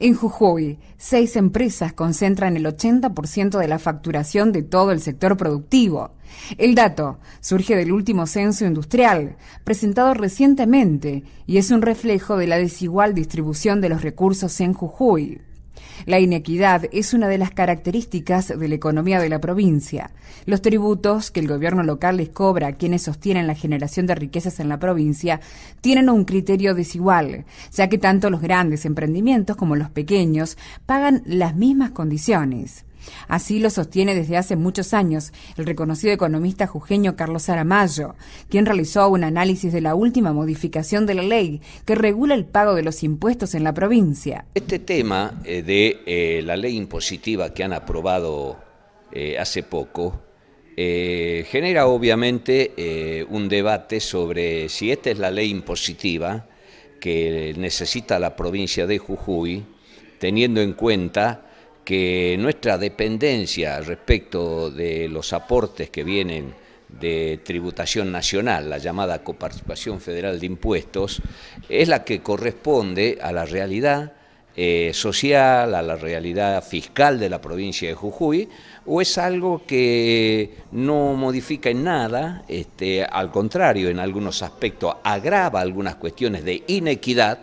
En Jujuy, 6 empresas concentran el 80% de la facturación de todo el sector productivo. El dato surge del último censo industrial, presentado recientemente, y es un reflejo de la desigual distribución de los recursos en Jujuy. La inequidad es una de las características de la economía de la provincia. Los tributos que el gobierno local les cobra a quienes sostienen la generación de riquezas en la provincia tienen un criterio desigual, ya que tanto los grandes emprendimientos como los pequeños pagan las mismas condiciones. Así lo sostiene desde hace muchos años el reconocido economista jujeño Carlos Aramayo, quien realizó un análisis de la última modificación de la ley que regula el pago de los impuestos en la provincia. Este tema de la ley impositiva que han aprobado hace poco genera obviamente un debate sobre si esta es la ley impositiva que necesita la provincia de Jujuy, teniendo en cuenta que nuestra dependencia respecto de los aportes que vienen de tributación nacional, la llamada coparticipación federal de impuestos, es la que corresponde a la realidad social, a la realidad fiscal de la provincia de Jujuy, o es algo que no modifica en nada, al contrario, en algunos aspectos agrava algunas cuestiones de inequidad,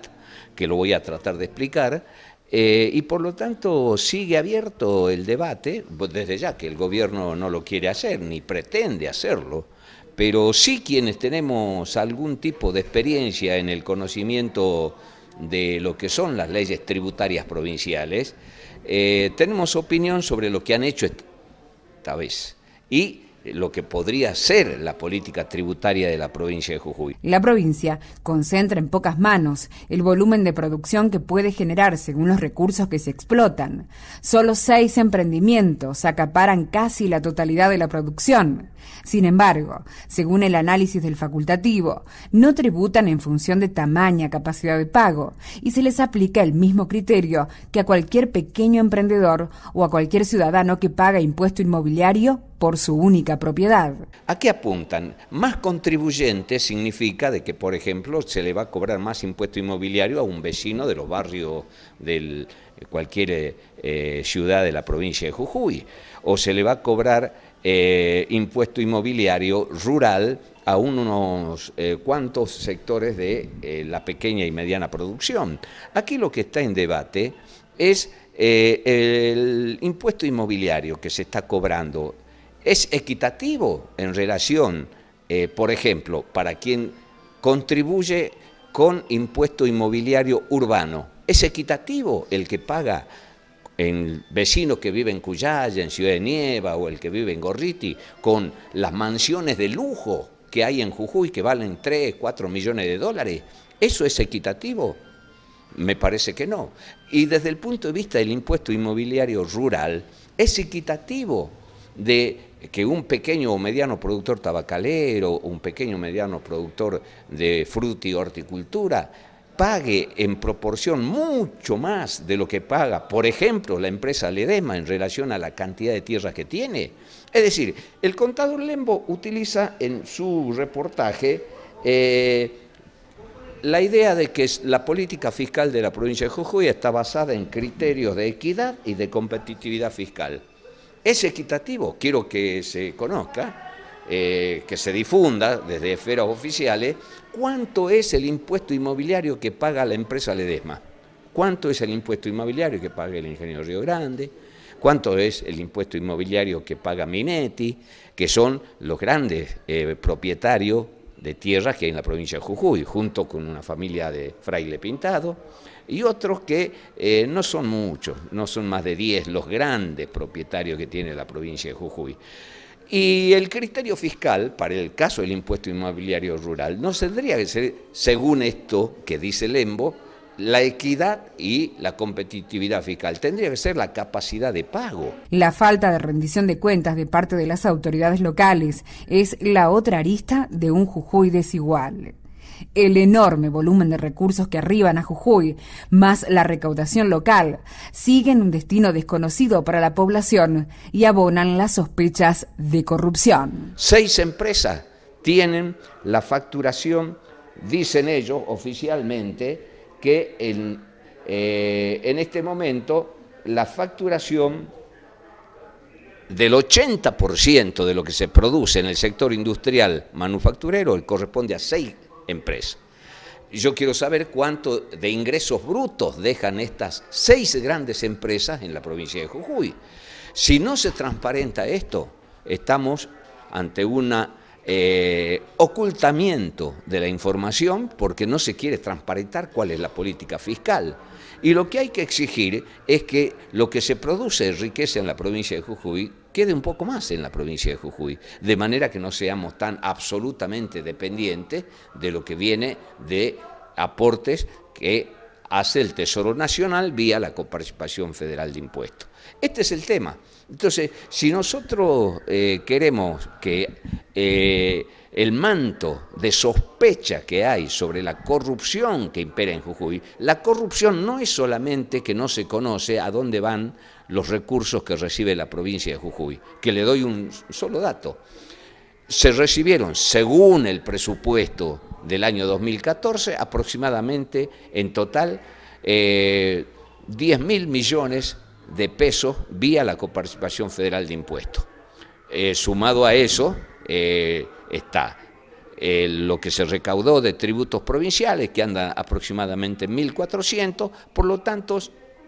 que lo voy a tratar de explicar, y por lo tanto sigue abierto el debate, desde ya que el gobierno no lo quiere hacer ni pretende hacerlo, pero sí quienes tenemos algún tipo de experiencia en el conocimiento de lo que son las leyes tributarias provinciales, tenemos opinión sobre lo que han hecho esta vez y lo que podría ser la política tributaria de la provincia de Jujuy. La provincia concentra en pocas manos el volumen de producción que puede generar según los recursos que se explotan. Solo 6 emprendimientos acaparan casi la totalidad de la producción. Sin embargo, según el análisis del facultativo, no tributan en función de tamaña capacidad de pago y se les aplica el mismo criterio que a cualquier pequeño emprendedor o a cualquier ciudadano que paga impuesto inmobiliario por su única propiedad. ¿A qué apuntan? Más contribuyentes significa de que, por ejemplo, se le va a cobrar más impuesto inmobiliario a un vecino de los barrios de cualquier ciudad de la provincia de Jujuy, o se le va a cobrar impuesto inmobiliario rural a unos cuantos sectores de la pequeña y mediana producción. Aquí lo que está en debate es el impuesto inmobiliario que se está cobrando. ¿Es equitativo en relación, por ejemplo, para quien contribuye con impuesto inmobiliario urbano? ¿Es equitativo el que paga en vecinos que viven en Cuyaya, en Ciudad de Nieva, o el que vive en Gorriti, con las mansiones de lujo que hay en Jujuy que valen 3, 4 millones de dólares? ¿Eso es equitativo? Me parece que no. Y desde el punto de vista del impuesto inmobiliario rural, ¿es equitativo de que un pequeño o mediano productor tabacalero, un pequeño o mediano productor de fruta y horticultura, pague en proporción mucho más de lo que paga, por ejemplo, la empresa Ledesma en relación a la cantidad de tierras que tiene? Es decir, el contador Lembo utiliza en su reportaje la idea de que la política fiscal de la provincia de Jujuy está basada en criterios de equidad y de competitividad fiscal. ¿Es equitativo? Quiero que se conozca, que se difunda desde esferas oficiales, cuánto es el impuesto inmobiliario que paga la empresa Ledesma, cuánto es el impuesto inmobiliario que paga el ingeniero Río Grande, cuánto es el impuesto inmobiliario que paga Minetti, que son los grandes propietarios de tierras que hay en la provincia de Jujuy, junto con una familia de Fraile Pintado, y otros que no son muchos, no son más de 10 los grandes propietarios que tiene la provincia de Jujuy. Y el criterio fiscal, para el caso del impuesto inmobiliario rural, no tendría que ser, según esto que dice Lembo, la equidad y la competitividad fiscal, tendría que ser la capacidad de pago. La falta de rendición de cuentas de parte de las autoridades locales es la otra arista de un Jujuy desigual. El enorme volumen de recursos que arriban a Jujuy, más la recaudación local, siguen un destino desconocido para la población y abonan las sospechas de corrupción. 6 empresas tienen la facturación, dicen ellos oficialmente, que en este momento la facturación del 80% de lo que se produce en el sector industrial manufacturero corresponde a 6 empresas. Yo quiero saber cuánto de ingresos brutos dejan estas 6 grandes empresas en la provincia de Jujuy. Si no se transparenta esto, estamos ante un ocultamiento de la información porque no se quiere transparentar cuál es la política fiscal. Y lo que hay que exigir es que lo que se produce de riqueza en la provincia de Jujuy quede un poco más en la provincia de Jujuy, de manera que no seamos tan absolutamente dependientes de lo que viene de aportes que hace el Tesoro Nacional vía la coparticipación federal de impuestos. Este es el tema. Entonces, si nosotros queremos que el manto de sospecha que hay sobre la corrupción que impera en Jujuy, la corrupción no es solamente que no se conoce a dónde van los recursos que recibe la provincia de Jujuy, que le doy un solo dato. Se recibieron, según el presupuesto del año 2014, aproximadamente en total 10.000 millones de pesos vía la coparticipación federal de impuestos. Sumado a eso está lo que se recaudó de tributos provinciales, que anda aproximadamente en 1.400, por lo tanto,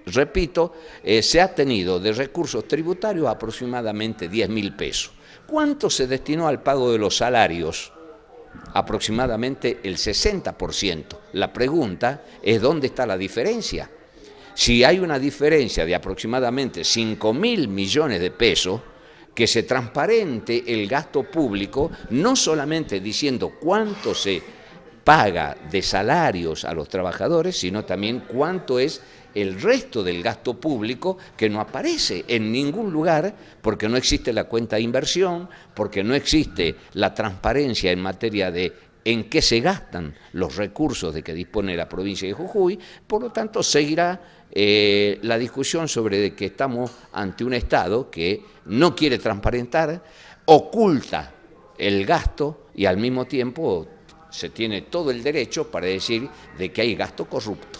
repito, se ha tenido de recursos tributarios aproximadamente 10.000 pesos. ¿Cuánto se destinó al pago de los salarios? Aproximadamente el 60%. La pregunta es ¿dónde está la diferencia? Si hay una diferencia de aproximadamente 5.000 millones de pesos, que se transparente el gasto público, no solamente diciendo cuánto se paga de salarios a los trabajadores, sino también cuánto es el resto del gasto público que no aparece en ningún lugar porque no existe la cuenta de inversión, porque no existe la transparencia en materia de en qué se gastan los recursos de que dispone la provincia de Jujuy. Por lo tanto, seguirá la discusión sobre que estamos ante un Estado que no quiere transparentar, oculta el gasto y al mismo tiempo se tiene todo el derecho para decir de que hay gasto corrupto.